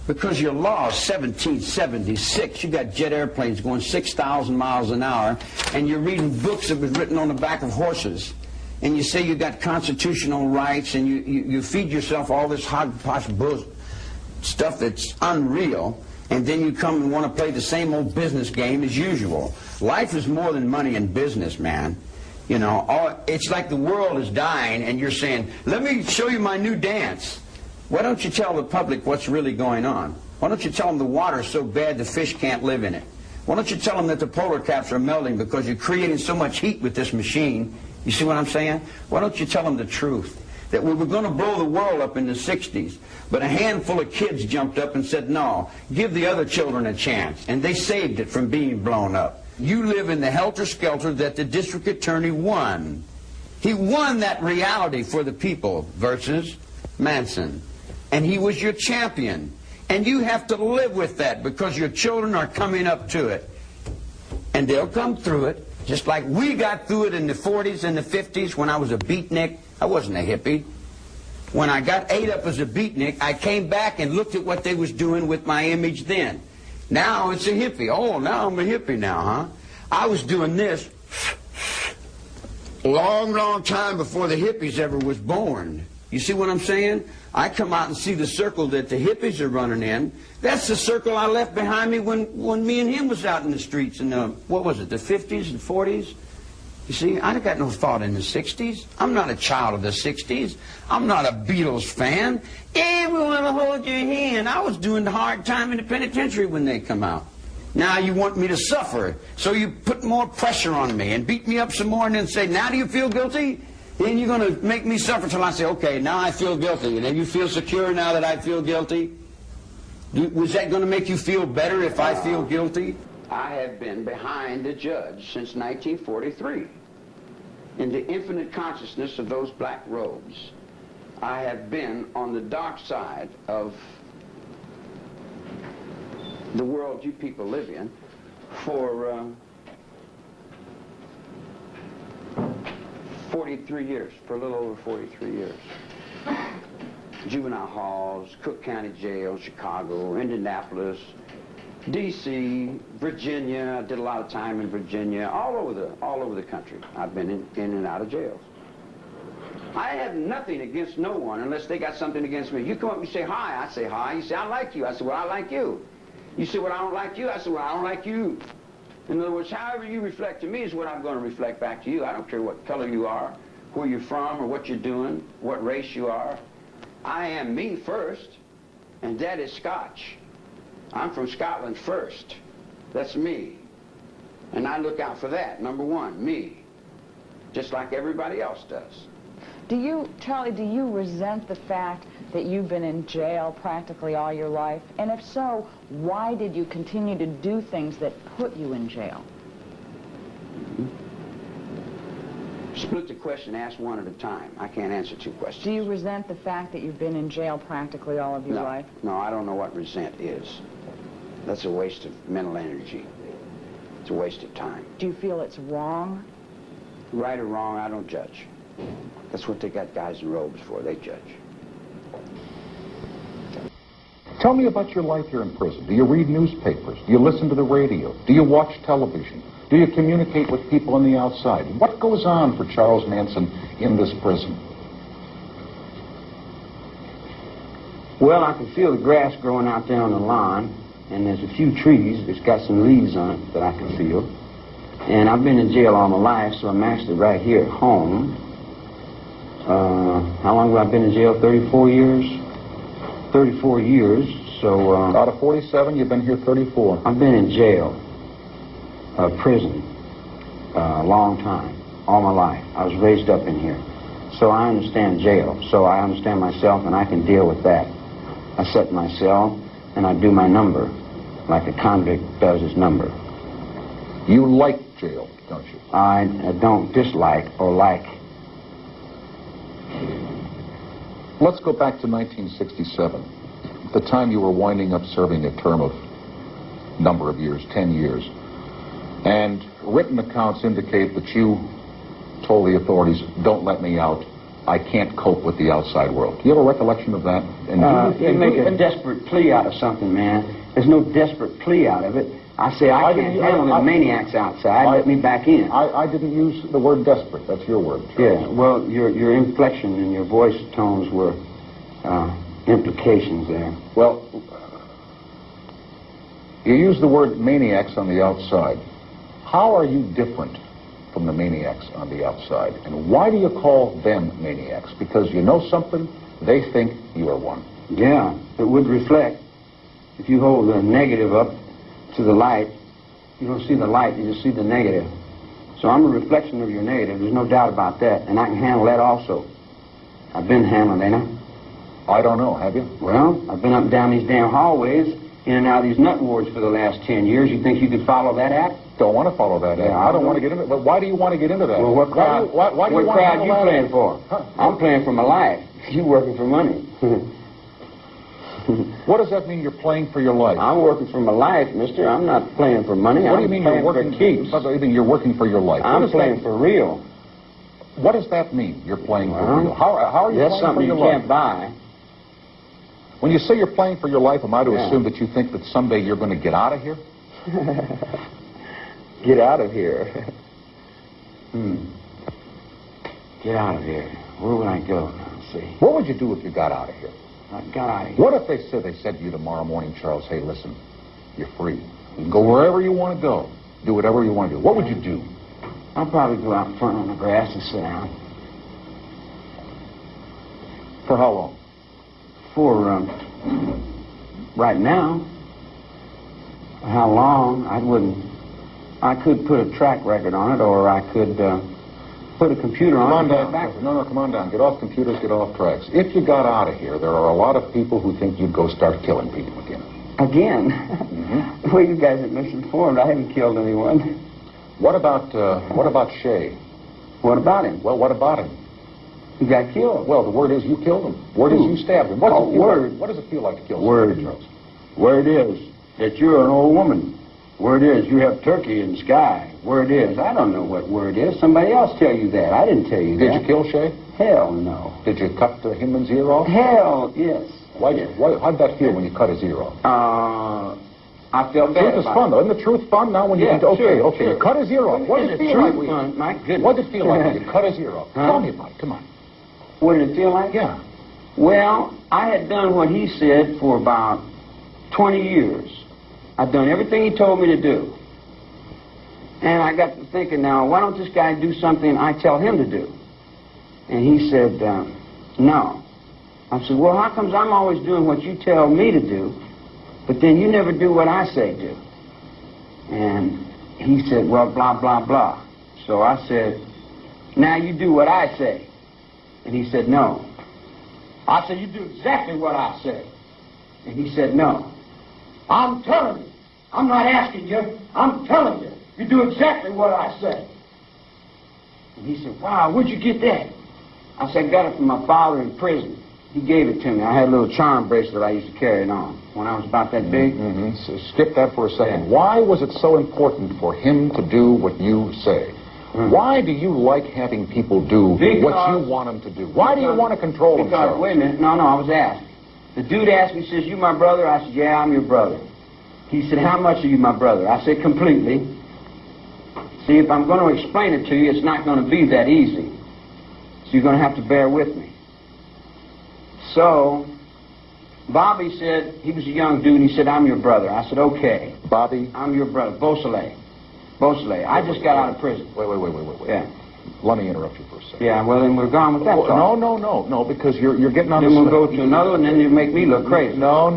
Because your law is 1776. You got jet airplanes going 6,000 miles an hour, and you're reading books that was written on the back of horses. And you say you got constitutional rights, and you feed yourself all this hodgepodge stuff that's unreal, and then you come and want to play the same old business game as usual. Life is more than money and business, man. You know, it's like the world is dying, and you're saying, let me show you my new dance. Why don't you tell the public what's really going on? Why don't you tell them the water's so bad the fish can't live in it? Why don't you tell them that the polar caps are melting because you're creating so much heat with this machine? You see what I'm saying? Why don't you tell them the truth? That we were going to blow the world up in the 60s, but a handful of kids jumped up and said, no, give the other children a chance, and they saved it from being blown up. You live in the helter-skelter that the district attorney won. He won that reality for the people versus ManSun. And he was your champion. And you have to live with that because your children are coming up to it. And they'll come through it, just like we got through it in the 40s and the 50s when I was a beatnik. I wasn't a hippie. When I got ate up as a beatnik, I came back and looked at what they was doing with my image then. Now it's a hippie. Oh, now I'm a hippie now, huh? I was doing this a long, long time before the hippies ever was born. You see what I'm saying? I come out and see the circle that the hippies are running in. That's the circle I left behind me when me and him was out in the streets in the, what was it, the 50s and 40s? You see, I got no thought in the 60s. I'm not a child of the 60s. I'm not a Beatles fan. Everyone will hold your hand. I was doing the hard time in the penitentiary when they come out. Now you want me to suffer, so you put more pressure on me and beat me up some more and then say, now do you feel guilty? Then you're going to make me suffer till I say, okay, now I feel guilty. And then you feel secure now that I feel guilty? Was that going to make you feel better if I feel guilty? I have been behind the judge since 1943. In the infinite consciousness of those black robes, I have been on the dark side of the world you people live in for 43 years, for a little over 43 years. Juvenile halls, Cook County Jail, Chicago, Indianapolis, D.C., Virginia. I did a lot of time in Virginia, all over the country. I've been in and out of jails. I have nothing against no one unless they got something against me. You come up and you say hi, I say hi. You say I like you, I say well I like you. You say well I don't like you, I say well I don't like you. In other words, however you reflect to me is what I'm going to reflect back to you. I don't care what color you are, where you're from, or what you're doing, what race you are. I am me first, and that is Scotch. I'm from Scotland first. That's me. And I look out for that, number one, me. Just like everybody else does. Do you, Charlie, do you resent the fact that you've been in jail practically all your life? And if so, why did you continue to do things that put you in jail? Split the question, ask one at a time. I can't answer two questions. Do you resent the fact that you've been in jail practically all of your life? No, I don't know what resent is. That's a waste of mental energy. It's a waste of time. Do you feel it's wrong? Right or wrong, I don't judge. That's what they got guys in robes for. They judge. Tell me about your life here in prison. Do you read newspapers? Do you listen to the radio? Do you watch television? Do you communicate with people on the outside? What goes on for Charles Manson in this prison? Well, I can feel the grass growing out there on the lawn, and there's a few trees that's got some leaves on it that I can feel. And I've been in jail all my life, so I'm actually right here at home. How long have I been in jail? 34 years? 34 years, so... Out of 47, you've been here 34. I've been in jail, prison, a long time, all my life. I was raised up in here. So I understand jail, so I understand myself, and I can deal with that. I set my cell, and I do my number, like a convict does his number. You like jail, don't you? I don't dislike or like. Let's go back to 1967, the time you were winding up serving a term of number of years, 10 years. And written accounts indicate that you told the authorities, don't let me out, I can't cope with the outside world. Do you have a recollection of that? And you make a desperate plea out of something, man. There's no desperate plea out of it. I say I can't handle the maniacs outside. Let me back in. I didn't use the word desperate. That's your word, Charles. Yeah, well, your inflection and your voice tones were implications there. Well, you use the word maniacs on the outside. How are you different from the maniacs on the outside? And why do you call them maniacs? Because you know something, they think you are one. Yeah, it would reflect. If you hold the negative up to the light, you don't see the light, you just see the negative. So I'm a reflection of your negative, there's no doubt about that, and I can handle that also. I've been handling, ain't I? I don't know, have you? Well, I've been up and down these damn hallways, in and out of these nut wards for the last 10 years. You think you could follow that act? Don't want to follow that. Yeah, I don't want to get into it. But why do you want to get into that? Well, what crowd? Why do you what crowd you playing for? Huh? I'm playing for my life. You working for money. What does that mean? You're playing for your life? I'm working for my life, mister. I'm not playing for money. What do you mean you're working for keeps? What do you mean you're working for your life? I'm playing for real. What does that mean? You're playing for real. How are you That's playing something for your you life? can't buy. When you say you're playing for your life, am I to assume that you think that someday you're going to get out of here? Get out of here. Get out of here. Where would I go? Let's see. What would you do if you got out of here? I got out of here. What if they said to you tomorrow morning, Charles, hey, listen, you're free. You can go wherever you want to go. Do whatever you want to do. What would you do? I'll probably go out front on the grass and sit down. For how long? For, right now. How long? I could put a track record on it, or I could put a computer on it. Come on down. No, come on down. Get off computers, get off tracks. If you got out of here, there are a lot of people who think you'd go start killing people again. Again? Mm-hmm. Well, you guys are misinformed. I haven't killed anyone. What about Shay? What about him? Well, what about him? He got killed. Well, the word is you killed him. Word is you stabbed him. What does it feel like to kill somebody, Charles? Word is that you're an old woman. Word is you have turkey in the sky. Word is, I don't know what word is. Somebody else tell you that. I didn't tell you that. Did you kill Shay? Hell no. Did you cut Hinman's ear off? How'd How'd that feel when you cut his ear off? I felt bad. Truth is fun, though. Isn't the truth fun now when you Yeah, okay, sure. you cut his ear off. What did it feel like? Fun? My goodness. What did it feel like when you cut his ear off? Huh? Tell me about it. Come on. What did it feel like? Yeah. Well, I had done what he said for about 20 years. I'd done everything he told me to do. And I got to thinking, now, why don't this guy do something I tell him to do? And he said, no. I said, well, how comes I'm always doing what you tell me to do, but then you never do what I say do? And he said, well, blah, blah, blah. So I said, now you do what I say. And he said, no. I said, you do exactly what I say. And he said, no. I'm telling you. I'm not asking you. I'm telling you. You do exactly what I say. And he said, wow, where'd you get that? I said, I got it from my father in prison. He gave it to me. I had a little charm bracelet I used to carry it on when I was about that big. Mm-hmm. So skip that for a second. Yeah. Why was it so important for him to do what you say? Why do you like having people do what you want them to do? Why do you want to control them? Because, wait a minute. No, I was asked. The dude asked me, says, you my brother? I said, yeah, I'm your brother. He said, how much are you my brother? I said, completely. See, if I'm going to explain it to you, it's not going to be that easy. So you're going to have to bear with me. So, Bobby said, he was a young dude, and he said, I'm your brother. I said, okay. Bobby? I'm your brother. Beausoleil. I just got out of prison. Wait. Yeah. Let me interrupt you for a second. Yeah, well, then we're gone with that talk. No, because you're getting on then the... Then we'll go to another one, and then you make me look crazy. No.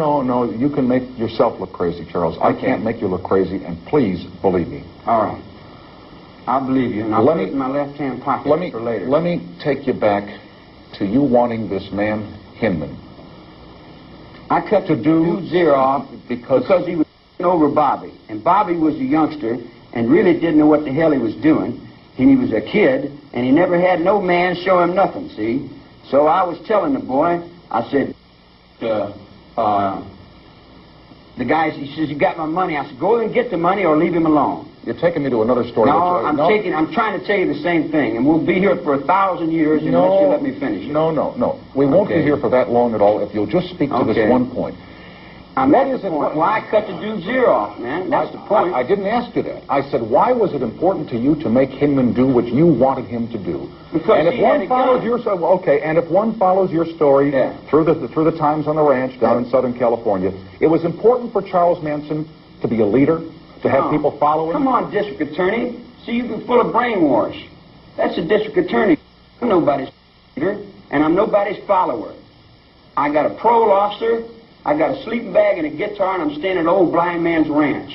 You can make yourself look crazy, Charles. Okay. I can't make you look crazy, and please believe me. All right. I'll believe you, and I'll put it in my left-hand pocket for later. Let me take you back to you wanting this man, Hinman. I cut the dude's ear off because he was over Bobby. And Bobby was a youngster and really didn't know what the hell he was doing. And he was a kid, and he never had no man show him nothing, see? So I was telling the boy, I said, The guy, he says, you got my money. I said, go and get the money or leave him alone. You're taking me to another story. No, I'm trying to tell you the same thing, and we'll be here for 1,000 years unless you let me finish. No. We won't be here for that long at all if you'll just speak to this one point. What is it? Why cut the dude's ear off, man? That's the point. I didn't ask you that. I said, why was it important to you to make Hinman do what you wanted him to do? Because and if one follows your and if one follows your story through the times on the ranch down in Southern California, it was important for Charles Manson to be a leader, to have people follow him. Come on, district attorney. See, you've been full of brainwash. That's a district attorney. I'm nobody's leader, and I'm nobody's follower. I got a parole officer. I got a sleeping bag and a guitar, and I'm staying at old blind man's ranch.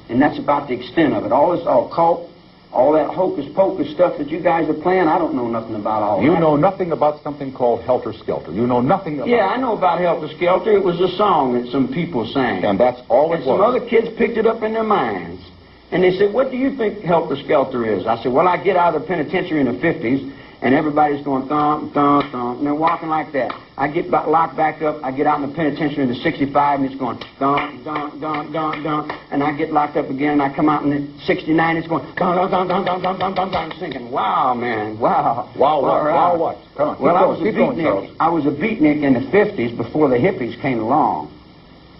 And that's about the extent of it. All this occult, all that hocus-pocus stuff that you guys are playing, I don't know nothing about all that. You know nothing about something called Helter Skelter. You know nothing about... Yeah, I know about Helter Skelter. It was a song that some people sang. And that's all it was. And some other kids picked it up in their minds. And they said, what do you think Helter Skelter is? I said, well, I get out of the penitentiary in the 50s, and everybody's going thump, thump, thump, and they're walking like that. I get locked back up, I get out in the penitentiary in the 65, and it's going thump, thump, thump, thump, thump, and I get locked up again, and I come out in the 69, it's going thump, thump, thump, thump, thump, thump, thump, thump. I'm thinking, wow, man, wow. Wow, what? Wow, what? Come on, well, I was a beatnik in the 50s before the hippies came along.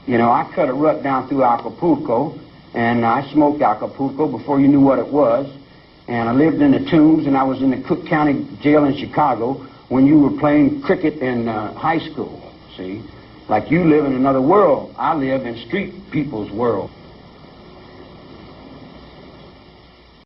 You know, I cut a rut down through Acapulco, and I smoked Acapulco before you knew what it was. And I lived in the Tombs, and I was in the Cook County Jail in Chicago when you were playing cricket in high school, see? Like you live in another world. I live in street people's world.